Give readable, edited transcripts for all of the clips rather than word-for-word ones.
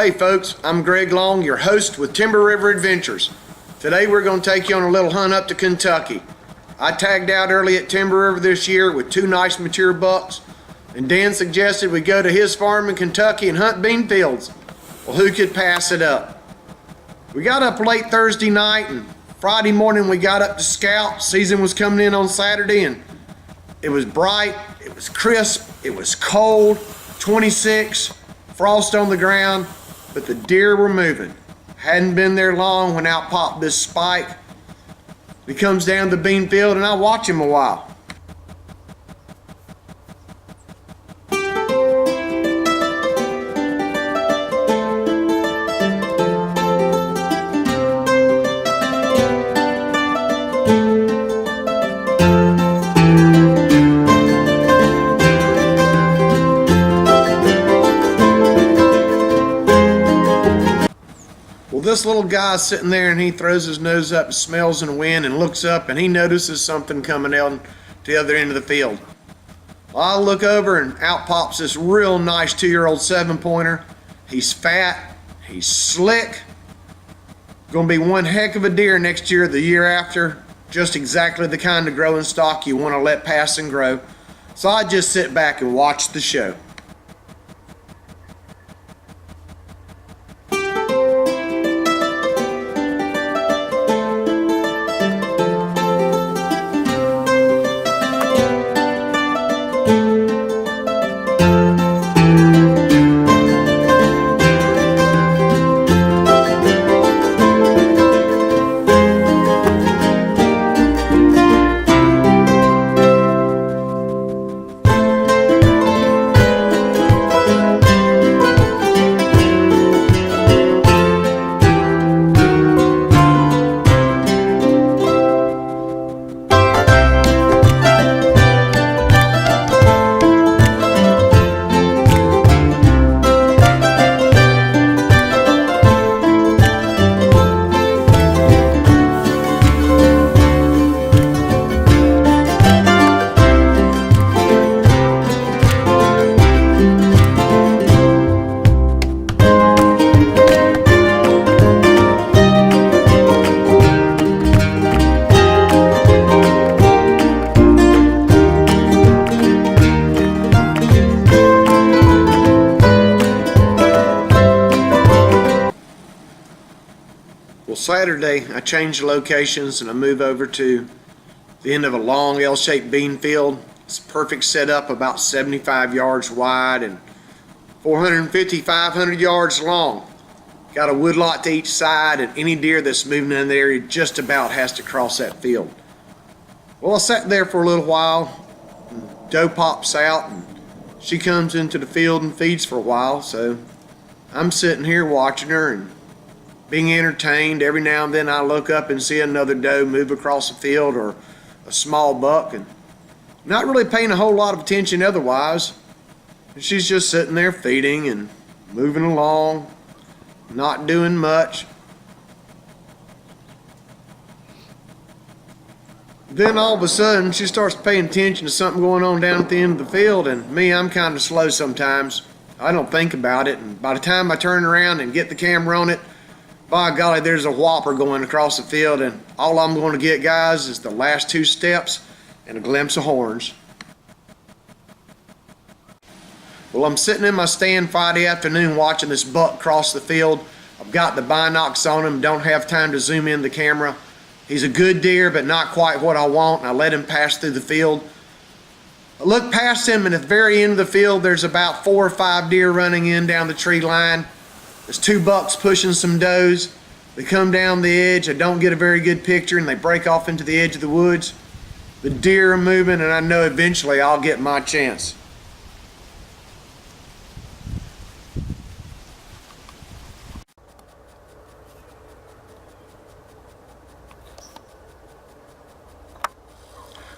Hey folks, I'm Greg Long, your host with Timber River Adventures. Today we're going to take you on a little hunt up to Kentucky. I tagged out early at Timber River this year with two nice mature bucks, and Dan suggested we go to his farm in Kentucky and hunt bean fields. Well, who could pass it up? We got up late Thursday night, and Friday morning we got up to scout. Season was coming in on Saturday, and it was bright, it was crisp, it was cold, 26, frost on the ground, but the deer were moving. Hadn't been there long when out popped this spike. He comes down the bean field, and I watch him a while. This little guy's sitting there, and he throws his nose up, smells in the wind, and looks up, and he notices something coming out to the other end of the field. Well, I look over, and out pops this real nice 2-year-old 7-pointer. He's fat, he's slick, gonna be one heck of a deer next year, the year after. Just exactly the kind of growing stock you want to let pass and grow. So I just sit back and watch the show. Well, Saturday I change locations and I move over to the end of a long L-shaped bean field. It's perfect setup, about 75 yards wide and 450, 500 yards long. Got a woodlot to each side, and any deer that's moving in the area just about has to cross that field. Well, I sat there for a little while, and doe pops out, and she comes into the field and feeds for a while, so I'm sitting here watching her and being entertained. Every now and then I look up and see another doe move across the field, or a small buck, and not really paying a whole lot of attention otherwise. She's just sitting there feeding and moving along, not doing much. Then all of a sudden she starts paying attention to something going on down at the end of the field, and me, I'm kind of slow sometimes. I don't think about it, and by the time I turn around and get the camera on it, by golly, there's a whopper going across the field, and all I'm going to get, guys, is the last 2 steps and a glimpse of horns. Well, I'm sitting in my stand Friday afternoon watching this buck cross the field. I've got the binocs on him, don't have time to zoom in the camera. He's a good deer, but not quite what I want, and I let him pass through the field. I look past him, and at the very end of the field, there's about 4 or 5 deer running in down the tree line. There's 2 bucks pushing some does. They come down the edge. I don't get a very good picture, and they break off into the edge of the woods. The deer are moving, and I know eventually I'll get my chance.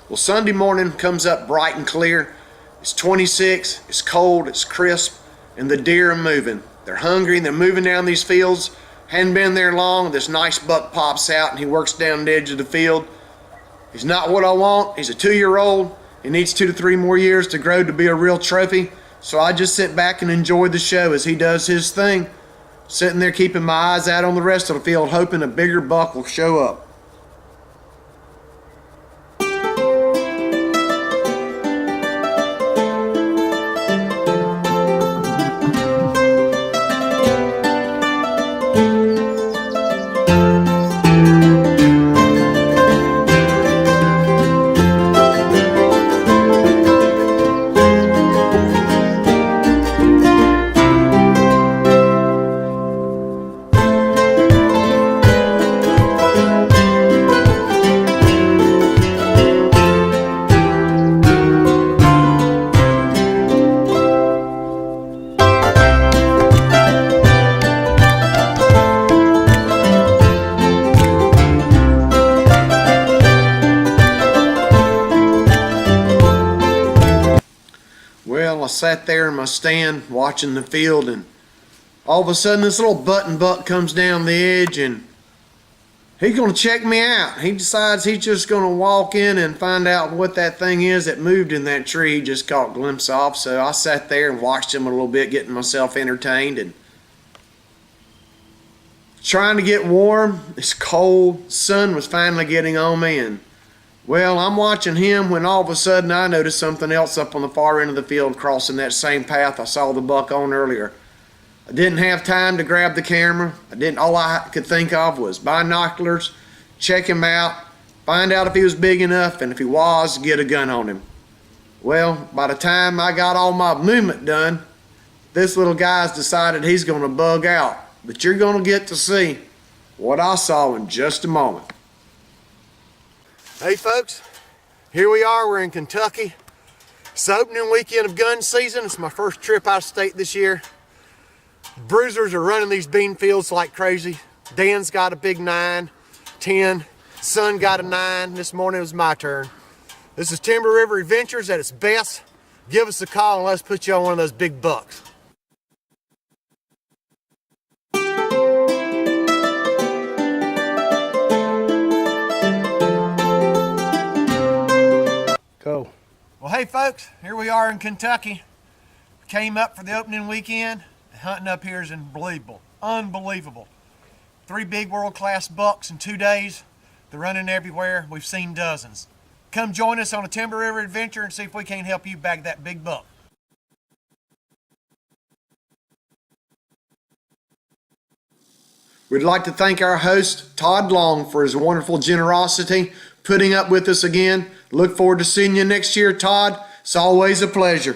Well, Sunday morning comes up bright and clear. It's 26, it's cold, it's crisp, and the deer are moving. They're hungry, they're moving down these fields. Hadn't been there long, this nice buck pops out, and he works down the edge of the field. He's not what I want. He's a 2-year-old. He needs 2 to 3 more years to grow to be a real trophy. So I just sit back and enjoy the show as he does his thing. Sitting there keeping my eyes out on the rest of the field, hoping a bigger buck will show up. Well, I sat there in my stand watching the field, and all of a sudden this little button buck comes down the edge, and he's going to check me out. He decides he's just going to walk in and find out what that thing is that moved in that tree he just caught a glimpse of. So I sat there and watched him a little bit, getting myself entertained and trying to get warm. It's cold. Sun was finally getting on me, and well, I'm watching him when all of a sudden I noticed something else up on the far end of the field crossing that same path I saw the buck on earlier. I didn't have time to grab the camera. All I could think of was binoculars, check him out, find out if he was big enough, and if he was, get a gun on him. Well, by the time I got all my movement done, this little guy's decided he's going to bug out. But you're going to get to see what I saw in just a moment. Hey folks, here we are, we're in Kentucky. It's the opening weekend of gun season. It's my first trip out of state this year. Bruisers are running these bean fields like crazy. Dan's got a big 9, 10, son got a 9. This morning it was my turn. This is Timber River Adventures at its best. Give us a call and let's put you on one of those big bucks. Go. Well, hey folks, here we are in Kentucky. Came up for the opening weekend. Hunting up here is unbelievable. Unbelievable. 3 big world-class bucks in 2 days. They're running everywhere. We've seen dozens. Come join us on a Timber River adventure and see if we can't help you bag that big buck. We'd like to thank our host, Todd Long, for his wonderful generosity, putting up with us again. Look forward to seeing you next year, Todd. It's always a pleasure.